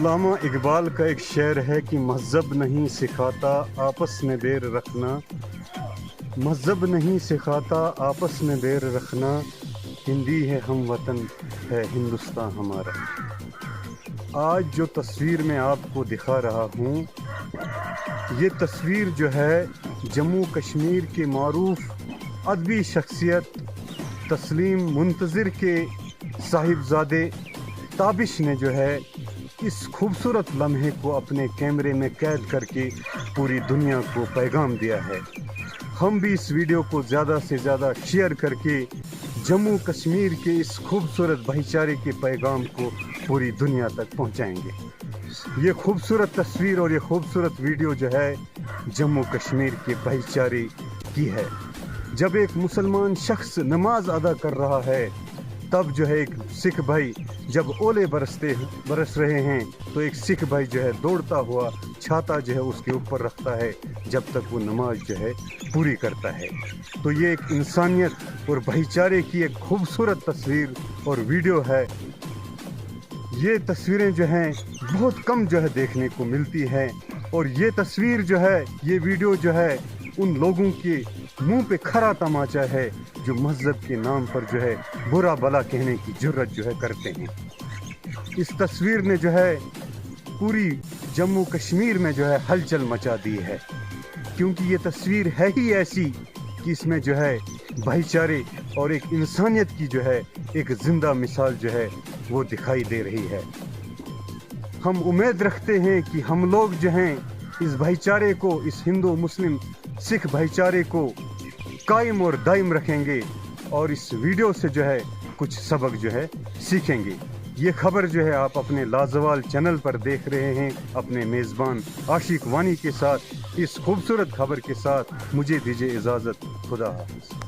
علامہ اقبال کا ایک شعر ہے کہ مذہب نہیں سکھاتا آپس میں بیر رکھنا، مذہب نہیں سکھاتا آپس میں بیر رکھنا، ہندی ہے ہم وطن ہے ہندوستان ہمارا۔ آج جو تصویر میں آپ کو دکھا رہا ہوں، یہ تصویر جو ہے جموں کشمیر کے معروف ادبی شخصیت تسلیم منتظر کے صاحبزادے تابش نے جو ہے اس خوبصورت لمحے کو اپنے کیمرے میں قید کر کے پوری دنیا کو پیغام دیا ہے۔ ہم بھی اس ویڈیو کو زیادہ سے زیادہ شیئر کر کے جموں کشمیر کے اس خوبصورت بھائی چارے کے پیغام کو پوری دنیا تک پہنچائیں گے۔ یہ خوبصورت تصویر اور یہ خوبصورت ویڈیو جو ہے جموں کشمیر کے بھائی چارے کی ہے۔ جب ایک مسلمان شخص نماز ادا کر رہا ہے، تب جو ہے ایک سکھ بھائی جب اولے برس رہے ہیں تو ایک سکھ بھائی جو ہے دوڑتا ہوا چھاتا جو ہے اس کے اوپر رکھتا ہے جب تک وہ نماز جو ہے پوری کرتا ہے۔ تو یہ ایک انسانیت اور بھائی چارے کی ایک خوبصورت تصویر اور ویڈیو ہے۔ یہ تصویریں جو ہیں بہت کم جو ہے دیکھنے کو ملتی ہیں، اور یہ تصویر جو ہے یہ ویڈیو جو ہے ان لوگوں کے منہ پہ کھرا تماچا ہے جو مذہب کے نام پر جو ہے برا بلا کہنے کی جرت جو ہے کرتے ہیں۔ اس تصویر نے جو ہے پوری جموں کشمیر میں جو ہے ہلچل مچا دی ہے، کیونکہ یہ تصویر ہے ہی ایسی کہ اس میں جو ہے بھائی چارے اور ایک انسانیت کی جو ہے ایک زندہ مثال جو ہے وہ دکھائی دے رہی ہے۔ ہم امید رکھتے ہیں کہ ہم لوگ جو ہیں اس بھائی چارے کو، اس ہندو مسلم سکھ بھائی چارے کو قائم اور دائم رکھیں گے، اور اس ویڈیو سے جو ہے کچھ سبق جو ہے سیکھیں گے۔ یہ خبر جو ہے آپ اپنے لازوال چینل پر دیکھ رہے ہیں، اپنے میزبان عاشق وانی کے ساتھ۔ اس خوبصورت خبر کے ساتھ مجھے دیجیے اجازت، خدا حافظ۔